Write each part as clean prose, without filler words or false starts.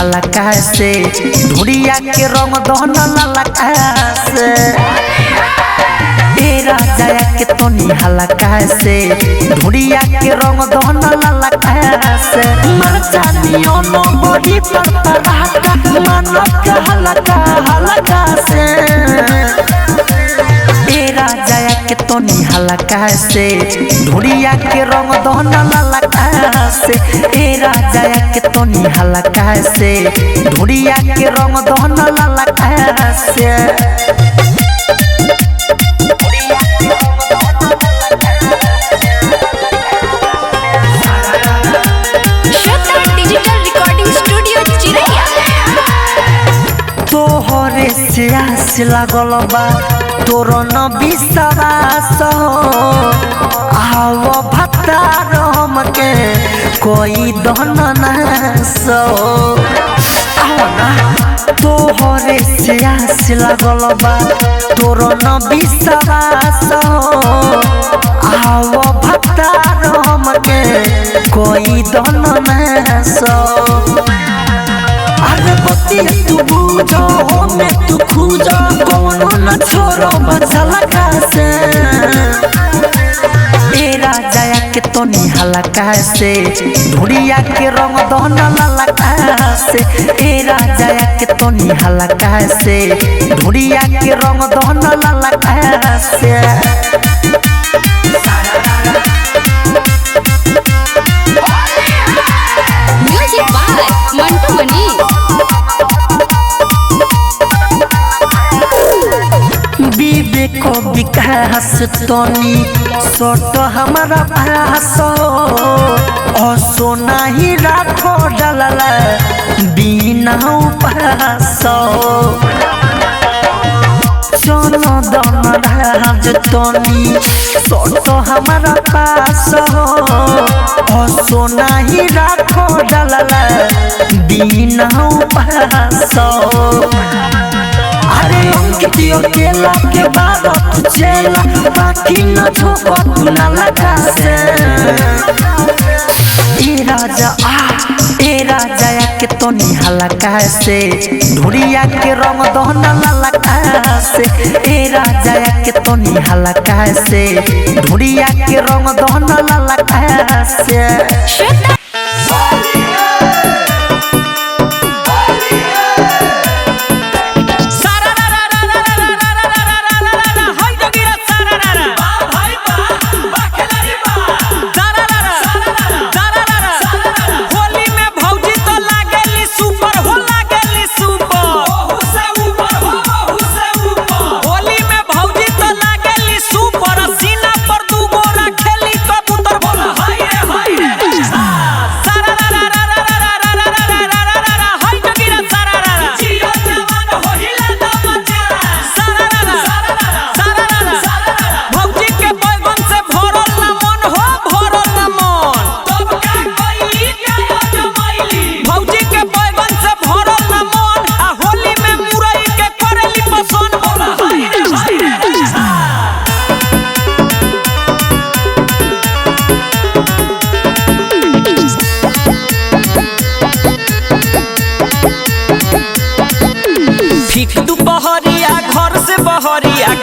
हल्का से धुरिया के रंग दहन ललका से ए राजा के तनी हल्का से धुरिया के रंग दहन ललका से मरचानियों नो बॉडी पर पराठा मानो के हल्का से ए राजा के तनी हल्का से धुरिया के रंग दहन ललका से ए राजा के तनी हल्का से धुरिया के रंग दहन ललका से तोहरे से आस लागल बा तोर न विश्वास आओ भतार हमके कोई दहन नास आओ ना तोहरे से आस लागल बा तोर न विश्वास आओ भतार हमके कोई दहन नास अरे बतिया तू बुझो हमें तू खोजो कोनो न छोड़ो बचल से ए राजा के तनी हल्का से धुरिया के रंग दहन ललका से ए राजा के तनी हल्का से धुरिया के रंग दहन ललका से म्यूजिक बाय मंटू मनी विवेक विकास तनी सोट हमारा पास सोना ही राखो डलला बिना उपास चलो दन राज तनी सोट हमारा पास सोना ही राखो डलला बिना उपास अरे अंकितियो केला के बाद तू चला बाकी न छोको तू न लगा से ए राजा के तनी हल्का से धुरिया के रंग दहन ललका से ए राजा के तनी हल्का से धुरिया के रंग दहन ललका से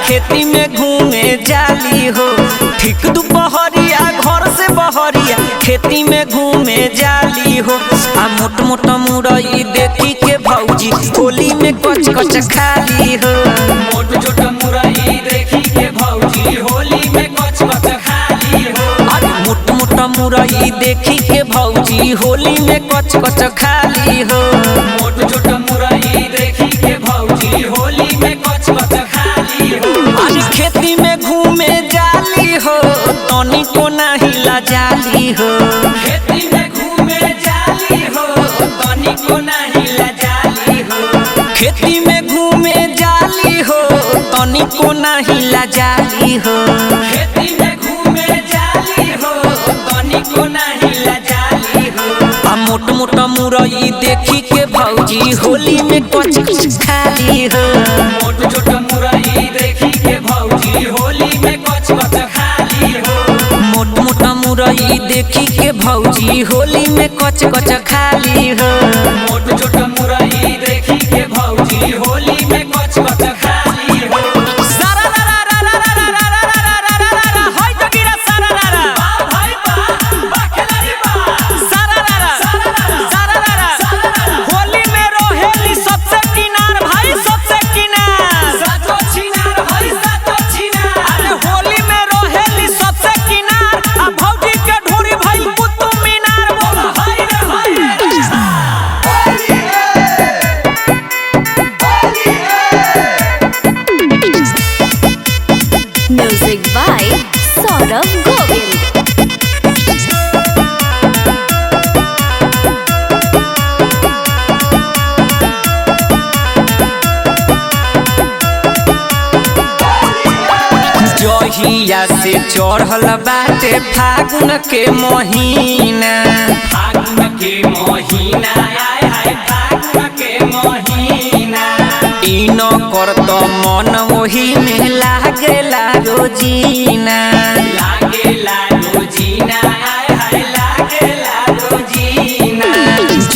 खेती में घूमे जाली हो ठीक दोपहरिया घर से बहरिया खेती में घूमे जाली हो आ मोट मोट मुरई देखी के भौजी होली में कच कच खाली हो मोट छोट मुरई देखी के भौजी होली में कच कच खाली हो अरे मोट मोट मुरई देखी के भौजी होली में कच कच खाली हो मोट छोट मुरई देखी के भौजी होली में कच कच खाली हो खेती में घूमे जाली हो तनी को नहीं लजाली हो खेती में घूमे जाली हो तनी को नहीं लजाली हो खेती में घूमे जाली हो तनी को नहीं लजाली हो खेती में घूमे जाली हो तनी को नहीं लजाली हो आ मोट मोट मुरई देखी के भौजी होली में कच कच खाली हो मोट छोट मुरई देखी के भौजी होली में कच कच खाली हो मोट मोट मुरई देखी के भौजी होली में कच कच खाली हो मोट छोट जहिया से चढ़ल बाटे फागुन के महीना, फागुन के महीना आए हाय फागुन के महीना। इन करत मन वही में लागेला रोजीना, लागेला रोजीना आए हाय लागेला रोजीना।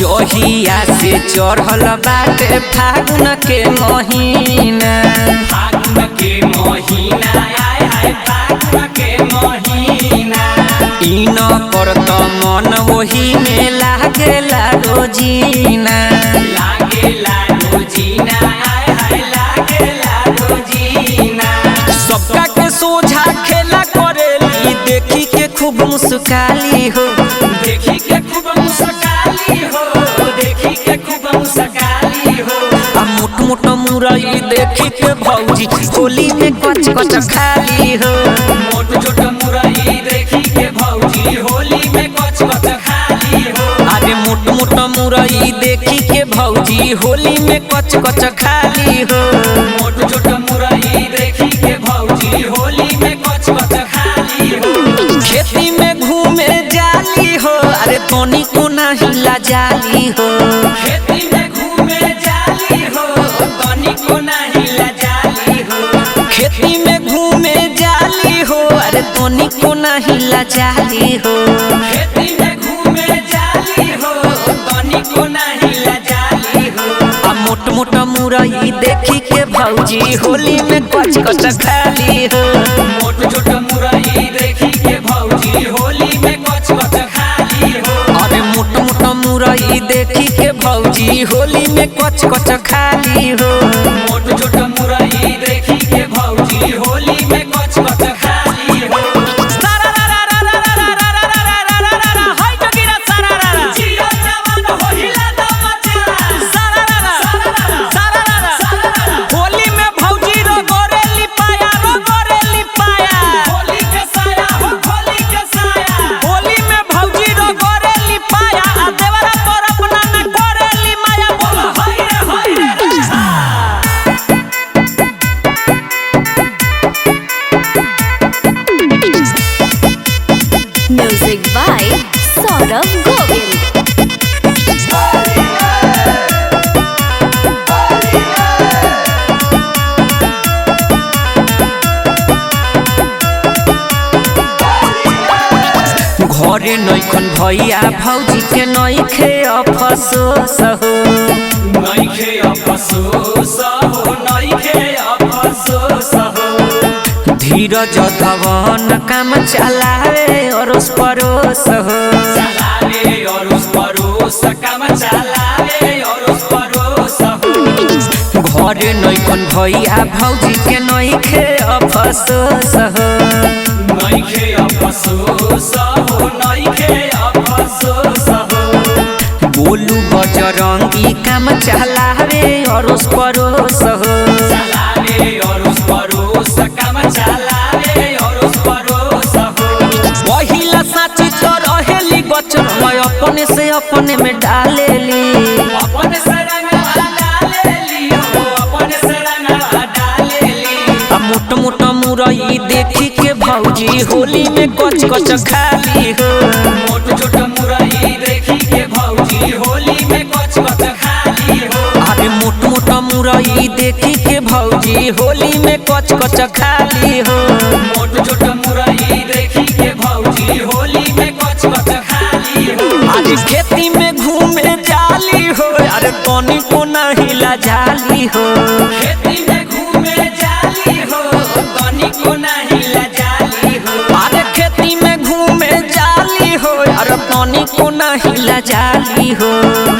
जहिया से चढ़ल बाटे फागुन के महीना, फागुन के महीना आए हाय फागुन के महीना। इन करत मन वही में लागेला रोजीना, लागेला रोजीना आए हाय लागेला रोजीना। सबका के सोझा खेला करेली देखी के खूब मुस्काली हो, देखी के खूब मुस्काली हो, देखी के खूब मुस्काली हो। आ मोट मोट मुरई देखी के भौजी होली में कच कच खाली हो, मोट छोट मुरई देखी के भौजी होली में कच कच खाली हो। अरे मोट मोट मुरई देखी के भौजी होली में कच कच खाली हो। मोट छोट मुरई देखी के भौजी होली में कच कच खाली हो। खेती में घूमे जाली हो, अरे तोनी को नहीं जाली हो, खेती में घूमे जाली हो, तनिको नहीं लजाली हो। खेती में घूमे जाली हो, अरे तोनी को नहीं जाली हो। खेती में घूमे जाली हो, तनिको नहीं लजाली हो। आ मोट मोट मुरई देखी के भौजी होली में कच कच खाली हो, मोट छोट मुरई देखी के भौजी होली में कच कच खाली हो। अरे मोट मोट मुरई देखी के भौजी होली में कच कच खाली हो। मोट छोट मुरई देखी के भौजी होली में कच कच खाली हो। जियो जवान होइला दमचा। होली में भौजी रो गोरेली पाया, रो गोरेली पाया, होली के साया हो होली के साया। होली में भौजी रो गोरेली पाया, आ देवरा तोर अपना न गोरेली माया बोल। हाय रे Music by Saurabh Govind. घरे नैखन भैया भौजी के नैखे अफसोस हो, नइखे अफसोस हो, नइखे अफसोस हो। धीरज धवन काम चलावे अरोस परोस हो, चलावे और उस परोस काम चलावे और उस परोस हो। घरे नैखन भैया भौजी के नैखे अफसोस हो, नइखे अफसोस हो, नइखे अफसोस हो। बोलू बजरंगी काम चलावे अरोस परोस हो, चलावे और उस परोस काम चलावे और उस परोस हो। पहिला साची तो रहेली बचन मैं अपने से अपने में डालेली, अपने से रंगवा डालेली हो, अपने से रंगवा डालेली। आ मोट मोट मुरई देखी के भौजी होली में कच कच खाली हो, मोट छोट मुरई देखी के भौजी होली में कच कच खाली हो। अरे मोट मोट मुरई देखी के भौजी होली में कच कच खाली हो। मोट छोट मुरई देखी के भौजी होली में कच कच खाली हो। अरे खेती में घूमे जाली हो, अरे तोनी को नहीं जाली हो, खेती में घूमे जाली हो, तनिको नहीं लजाली हो। अरे खेती में घूमे जाली हो, अरे तोनी को नहीं जाली हो।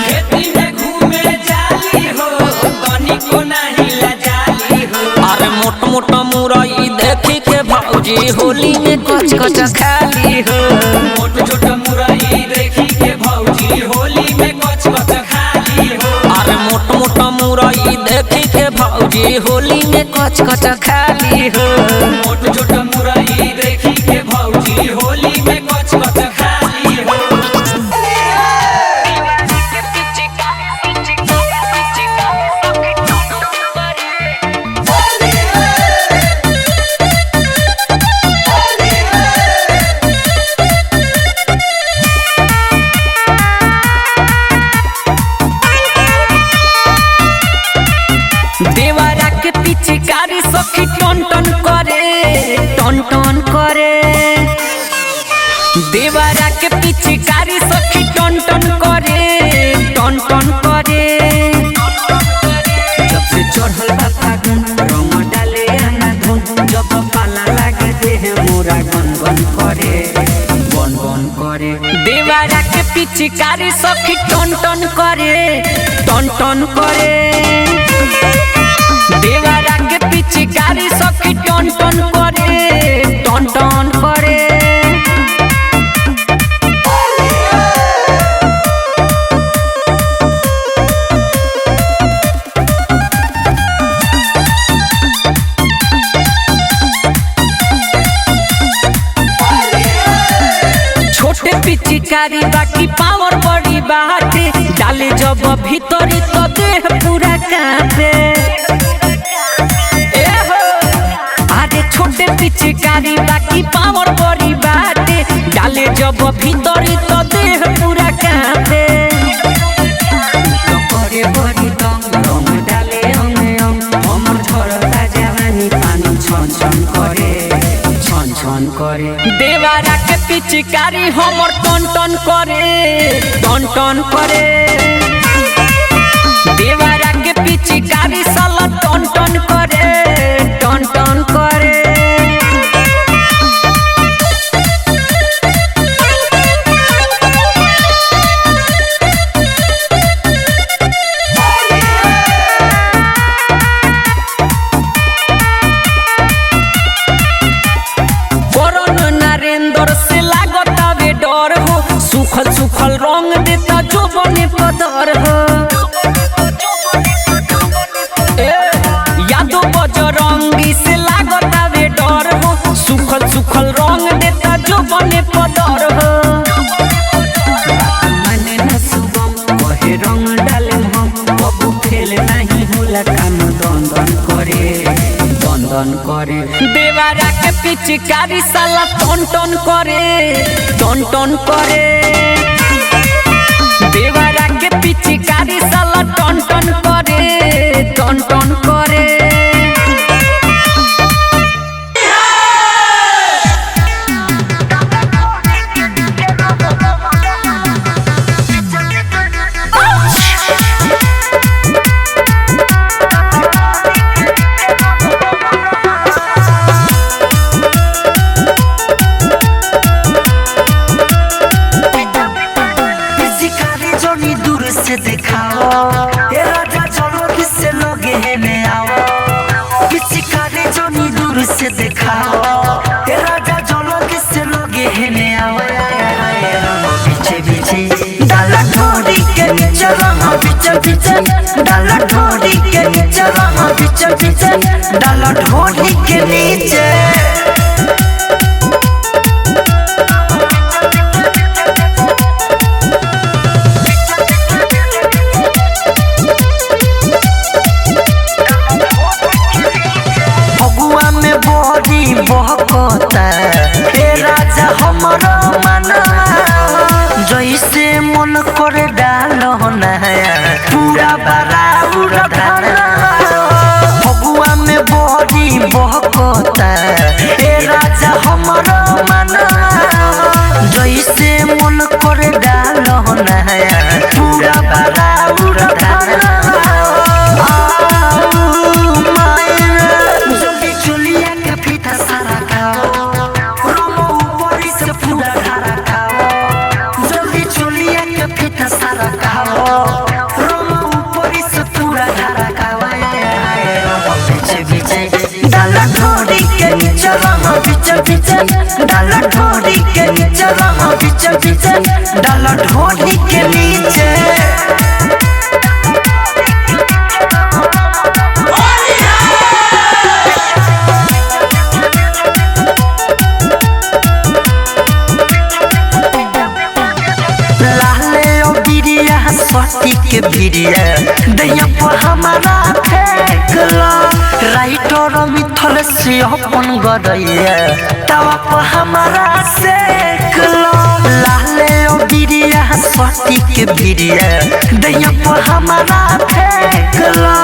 खेती में घूमे जाली हो, तनिको नहीं लजाली हो। अरे मोट मोट मुरई देखी के भौजी होली में कच कच खाली हो, मोट छोट मुरई देखी के भौजी होली में कच कच खाली हो। अरे मोट मोट मुरई देखी के भौजी होली में कच कच खाली हो। मोट छोट मुरई देखी के भौजी होली में कच कच खाली हो। देवरा के पिचकारी सखी टन टन करे टन टन करे। जब से चढ़ल बा फागुन रंग डाले आना धुन, जब पाला लागे देह मोरा गन गन करे गन गन करे। देवरा के पिचकारी सखी टन टन करे टन टन करे। देवरा के पिचकारी सखी टन टन करे टन टन करे। छोटे पिचकारी बाकी पावर बड़ी बाटे, डाले जब भीतरी तो देह पूरा कांपे। अरे छोटे पिचकारी बाकी पावर बड़ी बाटे, डाले जब भीतरी तो देह पूरा कांपे। तो करे बड़ी दंग रंग डाले अंग अंग, हमर झरता जवानी पानी छन छन करे छन छन करे। देवरा के पिचकारी हमर टन टन करे टन टन करे। देवरा के पिचकारी साला टन टन करे टन टन करे। सुखल सुखल रंग देता जो बने पदर हो। यादो बजरंगी से लागता वे डर हो, सुखल सुखल रंग देता जो बने पदर हो। मने न सुगम कहे रंग डाले हम, कबू फेल नहीं होला काम दन दन करे दन दन करे। देवरा के पिचकारी साला टन टन करे टन टन करे। देवरा के पिचकारी साला टन टन करे टन टन करे। डाला ढोरी के नीचे रहा बिचल बिचल, डाला ढोरी के नीचे। फगुआ में बड़ी बहकता हे राजा हमारा मना, जैसे मन करे डालो नया पूरा बराबर धारा। फगुआ में बड़ी बहकता हे राजा हमारा मना, जैसे मन करे डालो नया पूरा बराबर धारा। चुलिया के फीता सारा खाओ, रोमो ऊपर से पूरा धारा खाओ। जल्दी चुलिया के फीता सारा खाओ, रोमो ऊपर से पूरा धारा खाओ। पीछे पीछे डाला ढोरी के नीचे रहा पीछे पीछे, डाला ढोरी के नीचे रहा पीछे पीछे, डाला ढोरी के नीचे। सती के भिड़िया दैया पर हमारा फेंकला, राइटर मिथल से अपन गदैया तवा पर हमारा सेकला। लाले ओ बिरिया सती के भिड़िया दैया पर हमारा फेंकला,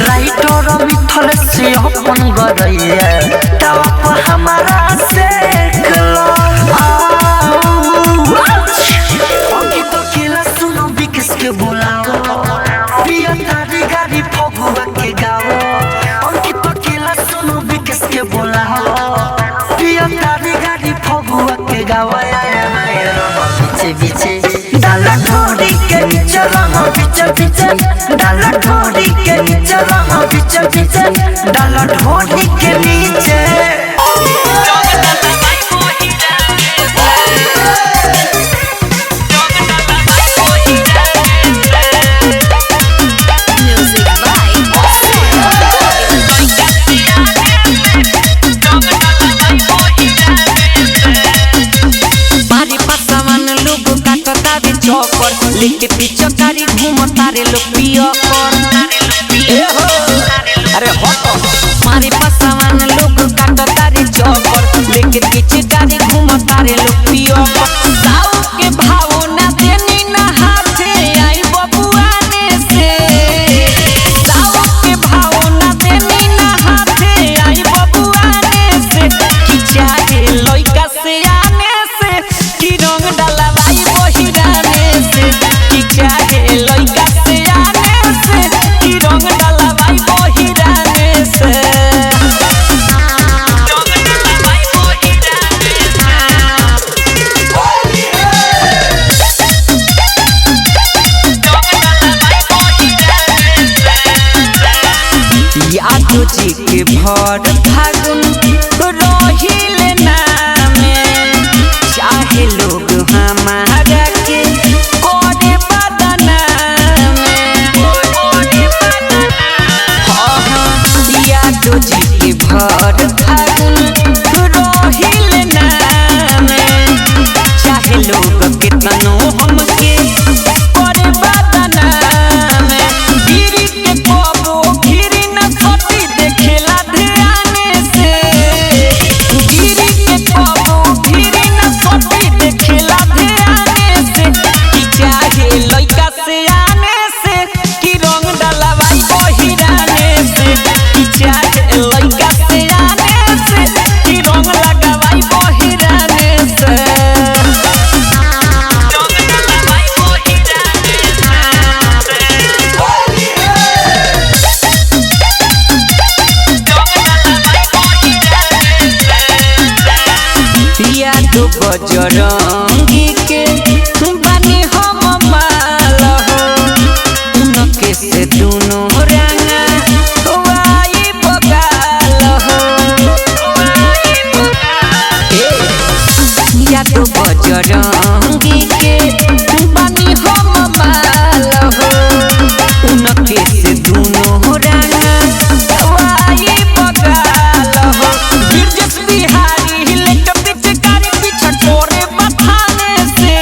राइटर मिथल से अपन गदैया तवा पर हमारा सेकला। पीछे डाला ढोरी के नीचे रंग पीछे पीछे डाला ढोरी के नीचे रंग पीछे पीछे डाला ढोरी के नीचे Music by बारी पासवान लोग काटता रे चौकर लेके पीछे कारी घूमता रे लोग पिया कर अरे हटो मारी पासवान लोग काटता रे चौकर लेके पीछे कारी घूमता रे लोग पिया कर साउ के भाव ना देनी ना हाथे आई बबुआ ने से साउ के भाव ना देनी ना हाथे आई बबुआ ने से कि चाहे लइका से आने से कि रंग डलवाई बहिराने से कि चाहे लइका से आने से कि रंग डलवाई बहिराने से यादो जी के भर फागुन रहिले नामे चाहे लोग हमारा के करे बदनामे यादो जी के भर फागुन रहिले नामे चाहे लोग कितनो हमके करे बदनामे गिरी के कबो गिरी न सती देखेला ध्याने से गिरी के कबो गिरी न सती देखेला ध्याने से कि चाहे लइका से आने से कि रंग डलवाई बहिराने से कि चाहे लइका से आने से कि रंग लगवाई बहिराने से या तो बजरंगी के बानी हम माल हो उनके से दोनों रंगा वाई बगाल हो या तो बजरंगी के बानी हम माल हो उनके से दोनों रंगा वाई बगाल हो बिरजस बिहारी हिलक पिचकारी पीछा छोरे बथाने से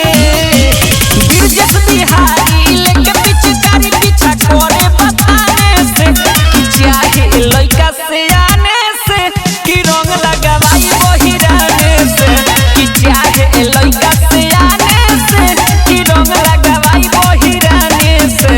बिरजस बिहारी हिलक पिचकारी पीछा छोरे बथाने से कि चाहे लइका से आने से कि रंग लगवाई बहिराने से कि चाहे लइका से आने से कि रंग लगवाई बहिराने से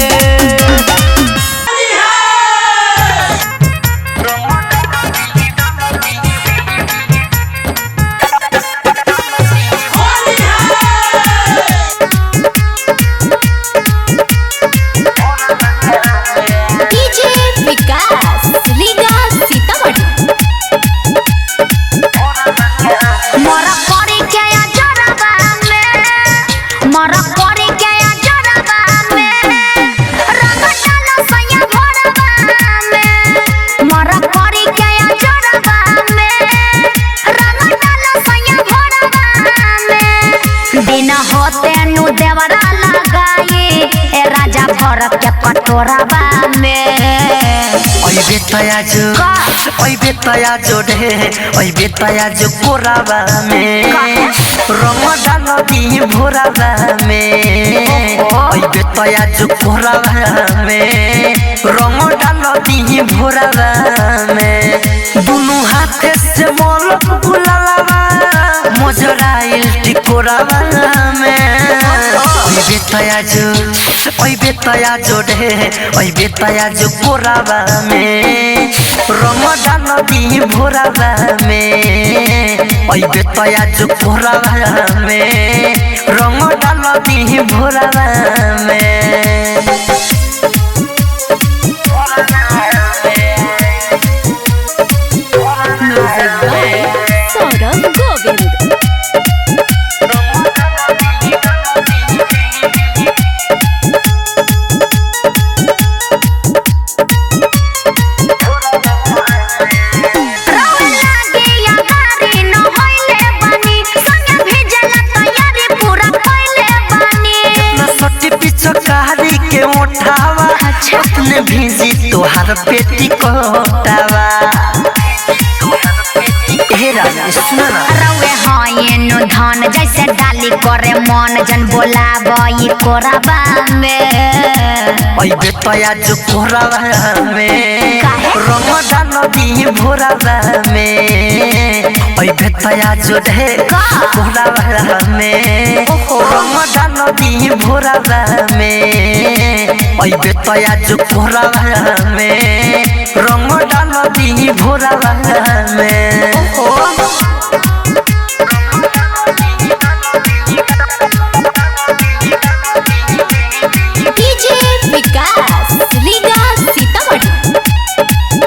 DJ विकास रीगा सीतामढ़ी मरा करी के या जरबा में मरा करी के या जरबा में रंग डाला सैया भरबा में मरा करी के या जरबा में रंग डाला सैया भरबा में बिना होते नु देवरा लगाई ए राजा भरत के कटोरबा में ओइ बेतया जो ढे ओइ बेतया जो कोराबा में रंग डालो दी भोराबा में ओइ बेतया जो कोराबा में रंग डालो दी भोराबा में दोनों हाथ से मोल गुलालाबा मोजराइल टिकोराबा में ओइ बेतया जो ढे ओइ बेतया जो कोराबा में रंग डालो दी भोराबा में ओइ बेतया जो कोराबा में रंग डालो दी भोराबा में Music by सौरभ गोविंद दिन भीजी तोहार पेटी कोटावा हे राजा सुन ना रउए हयेनु धन जैसे डाली करे मन जन बोलाबई कोराबा में ओइ बेतया जो कोरावा में रमजान दी भोरावा में ओइ बेतया जो ढे कोरावा में रमजान दी भोरावा में ओइ बेतया जो कोरावा में रमजान दी भोरावा में डीजे विकास रीगा सीतामढ़ी।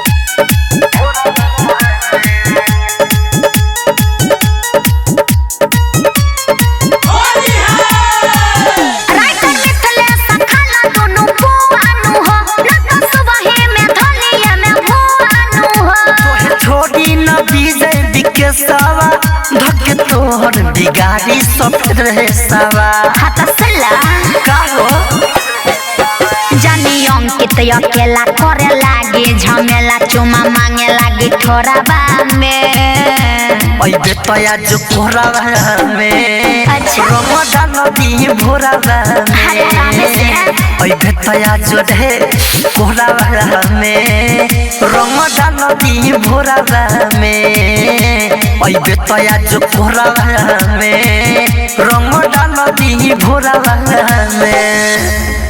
राइटर मिथले सखाला दोनों बुआनु हो न तो सुबह में धलिया में भुआनु हो तोहे छोड़ी न बीजे बिकेसवा धके तोहर बिगाड़ी सब रहे सवा हाथ सला का हो जानी अंकित अकेला करे लागे झमेला चुमा मांगे लागे ठोराबा में ओइ बेतया जो कोरावा में अच्छा। रमजान दी भोरावा में ओइ बेतया जो ढे कोरावा में रमजान दी भोरावा में ओइ बेतया जो कोरावा में रमजान दी भोरावा में